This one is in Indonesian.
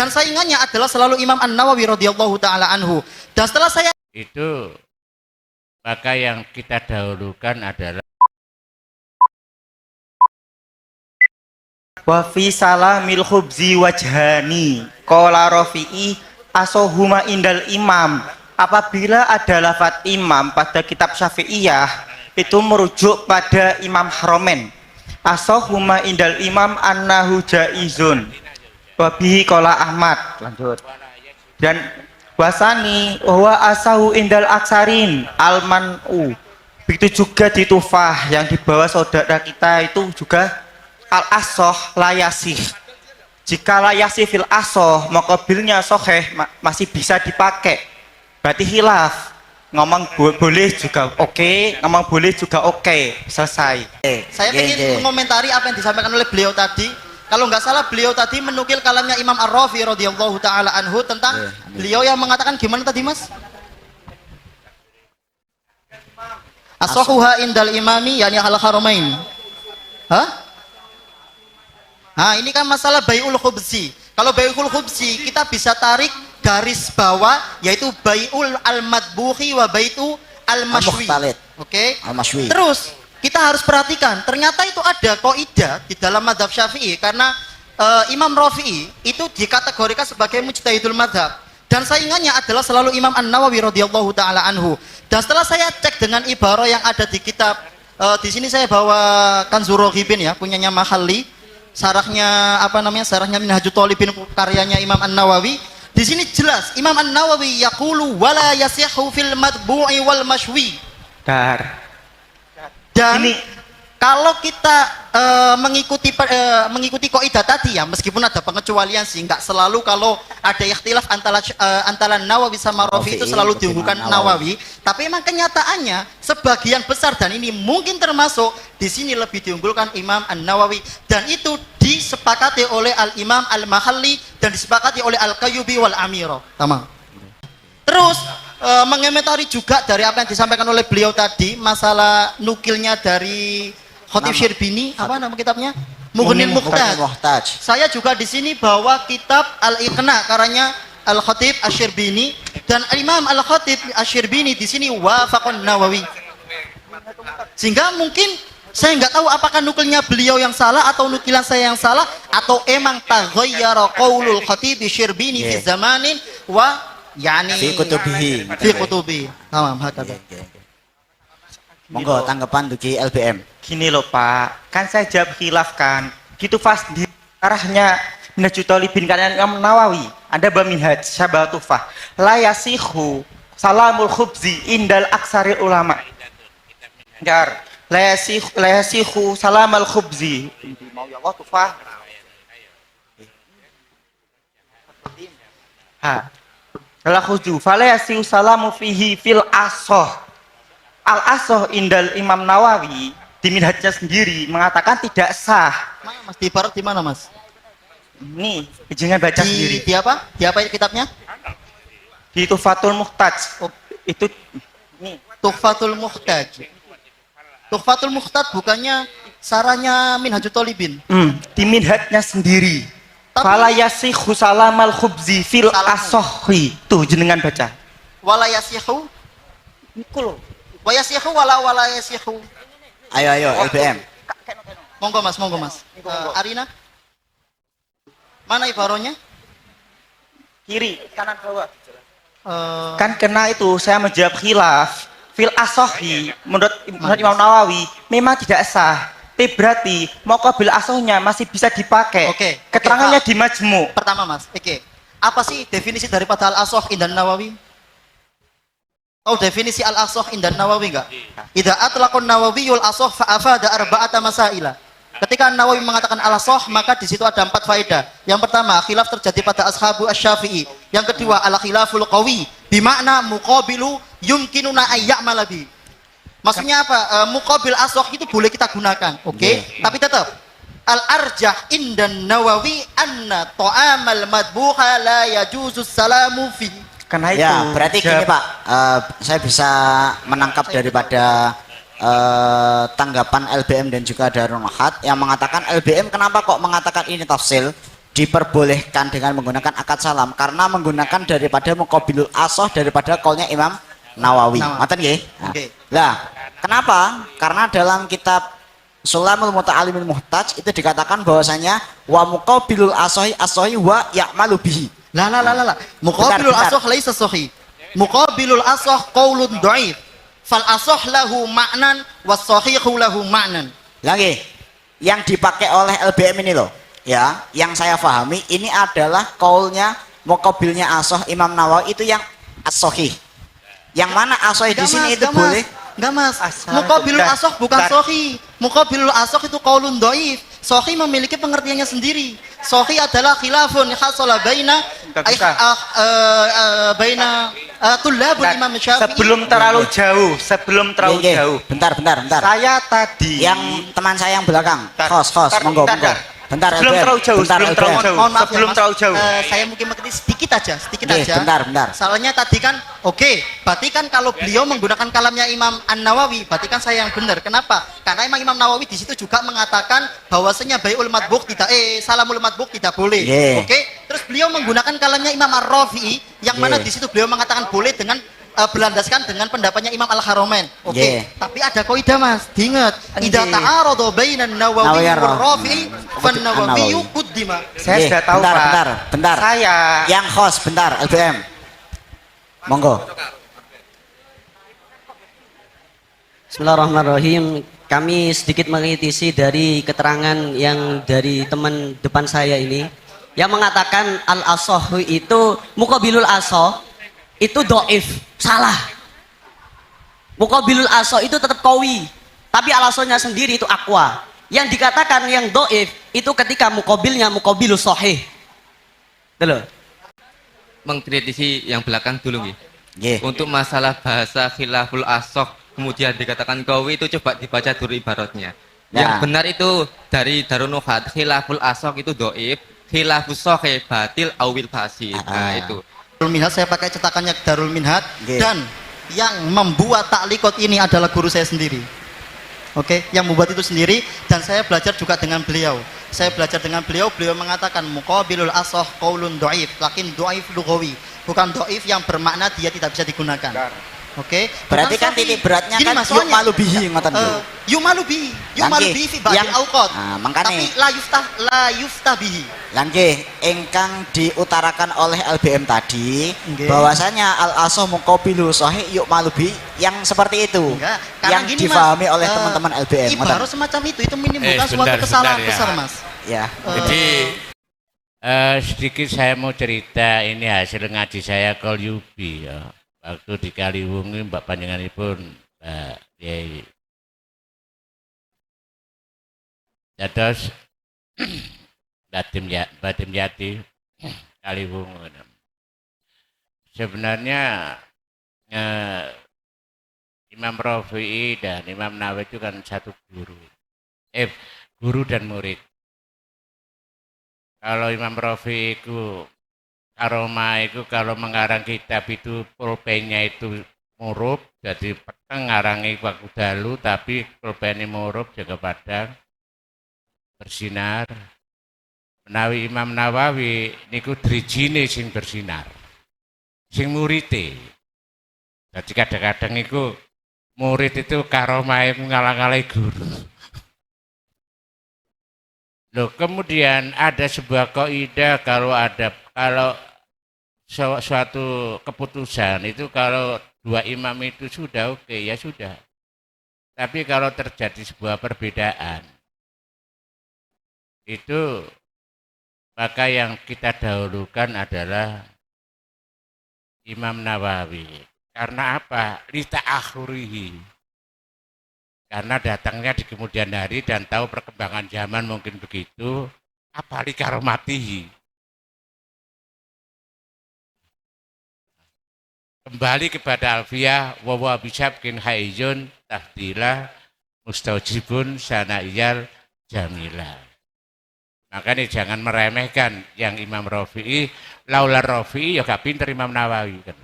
dan saingannya adalah selalu Imam An-Nawawi radhiyallahu taala anhu. Dan setelah saya itu, maka yang kita dahulukan adalah wa fi salamil khubzi wajhani qala Rafi'i asohuma indal imam. Apabila ada lafaz imam pada kitab Syafi'iyah itu merujuk pada Imam Haromen. Asohuma indal imam annahu jaizun wa bihi qala Ahmad. Lanjut. Dan wasani wa asahu indal aksarin almanu. Begitu juga di Tufah yang dibawa saudara kita itu juga al-asoh layasih. Jika layasih fil asoh mokobilnya soheh masih bisa dipakai. Berarti khilaf. Ngomong boleh juga oke, ngomong boleh juga oke. Selesai. Saya ingin mengomentari apa yang disampaikan oleh beliau tadi. Kalau nggak salah beliau tadi menukil kalamnya Imam Ar-Rafi radhiyallahu taala anhu tentang beliau yang mengatakan gimana tadi Mas? As-sahuha indal imami yani al-haramain. Hah? Nah, ini kan masalah bai'ul khubzi. Kalau bai'ul khubzi kita bisa tarik garis bawah yaitu bai'ul al-madbuhi wa bai'u al-mashwi. Oke? Al-mashwi. Terus kita harus perhatikan, ternyata itu ada kaidah di dalam mazhab Syafi'i karena Imam Rafi'i itu dikategorikan sebagai mujtahidul mazhab dan saingannya adalah selalu Imam An-Nawawi radhiyallahu taala anhu. Dan setelah saya cek dengan ibarah yang ada di kitab di sini saya bawa Kanzur Raghibin ya, punyanya Mahalli, sarahnya apa namanya? Sarahnya Minhajut Thalibin karyanya Imam An-Nawawi. Di sini jelas Imam An-Nawawi yaqulu wala yasihu fil matbu'i wal mashwi. Dan ini, kalau kita mengikuti kaidah tadi ya, meskipun ada pengecualian sih, nggak selalu kalau ada ikhtilaf antara Nawawi sama Rafi itu selalu diunggulkan Nawawi. Tapi memang kenyataannya sebagian besar dan ini mungkin termasuk di sini lebih diunggulkan Imam An-Nawawi dan itu disepakati oleh Al-Imam Al-Mahalli dan disepakati oleh Al-Qayyubi wal Amiro. Tamam. Terus mengomentari juga dari apa yang disampaikan oleh beliau tadi masalah nukilnya dari Khatib Syirbini, apa nama kitabnya? Mughnil Muhtaj. Saya juga di sini bawa kitab Al-Iqna karanya Al-Khatib Asy-Syirbini dan Imam Al-Khatib Asy-Syirbini di sini wafaqan Nawawi. Sehingga mungkin saya nggak tahu apakah nukilnya beliau yang salah atau nukilan saya yang salah atau emang taghayyara qaulul Khatib Asy-Syirbini fi zamanin wa yani fi kutubihi. Fi kutubi. Tamam, hakada. Monggo tanggapan dugi LBM. Gini loh Pak, kan saya jawab khilaf kan. Gitu fast di arahnya Minhajut Thalibin karena Imam Nawawi. Ada Minhaj Syabah Tufah. La yasihu salamul khubzi indal aksaril ulama. Jar, la yasihu salamal khubzi. Mau ya Allah Tufah. Ha. La khuzu fala yasihu salamu fihi fil asoh. Al-asoh indal Imam Nawawi di minhajnya sendiri mengatakan tidak sah. Mana Mas? Di barat di mana Mas? Ini jangan baca sendiri. Di apa? Di apa kitabnya? Di Tuhfatul Muhtaj. Oh, itu nih Tuhfatul Muhtaj. Tuhfatul Muhtaj bukannya sarahnya Minhajut Thalibin. Di minhajnya sendiri. Fala yasihu salamal khubzi fil asohi. Tuh jenengan baca. Wala yasihu. Niku lho. Wa yasihu wala yasihu. Ayo LBM. Monggo Mas. Arina. Mana ibarohnya? Kiri, kanan bawah. Kan kena itu saya menjawab khilaf. Fil asohi menurut Imam Nawawi memang tidak sah. Berarti mokobil asohnya masih bisa dipakai. Oke. Keterangannya di Majmu. Pertama Mas. Oke. Apa sih definisi daripada al-asoh indan Nawawi? Tahu definisi al-asoh indan Nawawi enggak? Idza atlaqan Nawawiyul asoh fa afada arba'ata masaila. Ketika Nawawi mengatakan al-asoh maka di situ ada 4 faedah. Yang pertama, khilaf terjadi pada ashabu asy-Syafi'i. Yang kedua, al-khilaful qawi, bimakna muqabilu yumkinuna ayya'mala bi. Maksudnya apa? Muqabil asoh itu boleh kita gunakan, oke? Tapi tetap al-arjah indan Nawawi anna ta'amal madbuha la yajuzu salamu fi. Karena itu. Ya, berarti gini Pak, saya bisa menangkap daripada tanggapan LBM dan juga Darul Mahat yang mengatakan LBM kenapa kok mengatakan ini tafsil diperbolehkan dengan menggunakan akad salam karena menggunakan daripada muqabilul asoh daripada qaulnya Imam Nawawi. Ngoten nggih? Nah, Oke. lah, kenapa? Karena dalam kitab Sulamul Muta'alimil Muhtaj itu dikatakan bahwasanya wa muqabilul asohi asohi wa ya'malu bihi. La. Muqabilul Bentar. asoh laisa sahih. Muqabilul asoh qaulun dhaif. Fal asoh lahu ma'nan was sahihu lahu ma'nan. Lagi yang dipakai oleh LBM ini loh, ya, yang saya pahami ini adalah kaulnya muqabilnya asoh Imam Nawawi itu yang as-sahih. Yang mana asoh di sini itu boleh? Enggak mas, Asal muqabilul bentar, asoh bukan bentar. sahih. Muqabilul asoh itu qaulun dhaif. Sahih memiliki pengertiannya sendiri. Sahih adalah khilafun hasala baina Nggak bisa. baina tullabul Bentar, Imam Syafi'i. sebelum terlalu jauh, Nggih, nggih. Bentar. saya tadi Yang teman saya yang belakang, Bentar, host, bentar, monggo. bentar. Bentar, Sebelum LBM. terlalu jauh, Bentar, sebelum terlalu LBM. jauh. Mohon maaf Sebelum ya, Mas. terlalu jauh. Saya mungkin mengerti sedikit aja. Nggih, bentar. Soalnya tadi kan, oke, berarti kan kalau beliau menggunakan kalamnya Imam An-Nawawi, berarti kan saya yang benar. Kenapa? Karena Imam Nawawi di situ juga mengatakan bahwasanya bai'ul matbuq tidak, salamul matbuq tidak boleh. Yeah. Oke, terus beliau menggunakan kalamnya Imam Ar-Rafi'i, yang mana Yeah. di situ beliau mengatakan boleh dengan berlandaskan dengan pendapatnya Imam Al-Haramain. Oke, Yeah. tapi ada kaidah Mas, diingat. Idza Nggih. ta'arada bainan Nawawi Nawawi wal Rafi'i, fan Nawawi An-Nawawi. quddima. Saya Nggih, sudah tahu, Pak. bentar. Saya Yang host, bentar, LBM. Monggo. Bismillahirrahmanirrahim. Kami sedikit mengkritisi dari keterangan yang dari teman depan saya ini yang mengatakan al-asoh itu muqabilul asoh itu doif, salah. Muqabilul asoh itu tetap qawi, tapi al-asohnya sendiri itu aqwa. Yang dikatakan yang doif itu ketika muqabilnya muqabilus sahih. Betul. Mengkritisi yang belakang dulu nih. Nggih. Untuk masalah bahasa khilaful asoh kemudian dikatakan qawi itu coba dibaca dulu ibaratnya. Yang Nah. benar itu dari Darun Nuhat khilaful asoh itu doif, khilafus sahih batil awil fasid. Nah itu. Darul Minhaj saya pakai cetakannya Darul Minhaj Nggih. dan yang membuat taklikot ini adalah guru saya sendiri. Oke, yang membuat itu sendiri dan saya belajar juga dengan beliau. Saya belajar dengan beliau, beliau mengatakan muqabilul asoh qaulun dhaif, lakin dhaif lughawi, bukan dhaif yang bermakna dia tidak bisa digunakan. Oke, Berarti bukan kan sahih. titik beratnya Gini, kan Mas, soalnya, yu'malu bihi ngoten lho. yu'malu bihi Nggih, fi ba'dil yang- awqat. Nah, makanya- Tapi la yuftah bihi. Lan nggih, ingkang diutarakan oleh LBM tadi Nggih. bahwasanya al-asoh muqabilu sahih yu'malu bihi yang seperti itu. Enggak, karena Yang gini, difahami Mas, oleh teman-teman LBM. Ibarat ngoten. semacam itu menimbulkan suatu sebentar, kesalahan sebentar ya. besar, Mas. Ya. Jadi sedikit saya mau cerita ini hasil ngaji saya Kol Yubi ya. Waktu di Kaliwungi Mbak Panjenenganipun Mbak Yai. Dados Badim Yati Kaliwungu. Sebenarnya Imam Rafi'i dan Imam Nawawi itu kan satu guru. Guru dan murid. Kalau Imam Rafi'i itu aroma itu kalau mengarang kitab itu pulpennya itu murub, jadi peteng ngarangi waktu dalu tapi pulpennya murub jaga padang bersinar. Menawi Imam Nawawi niku drijine sing bersinar, sing murite. Jadi kadang-kadang itu murid itu karomah ngalang-alangi guru. Loh, kemudian ada sebuah kaidah kalau suatu keputusan itu kalau dua imam itu sudah oke, ya sudah. Tapi kalau terjadi sebuah perbedaan itu maka yang kita dahulukan adalah Imam Nawawi. Karena apa? Lita akhurihi. Karena datangnya di kemudian hari dan tahu perkembangan zaman mungkin begitu. Apalagi karomatihi. Kembali kepada Alfiyah wa bisabkin haizun tahdilah mustaujibun sanaiyal jamilah. Makanya jangan meremehkan yang Imam Rafi'i, laular Rafi'i ya gak pinter Imam Nawawi kan.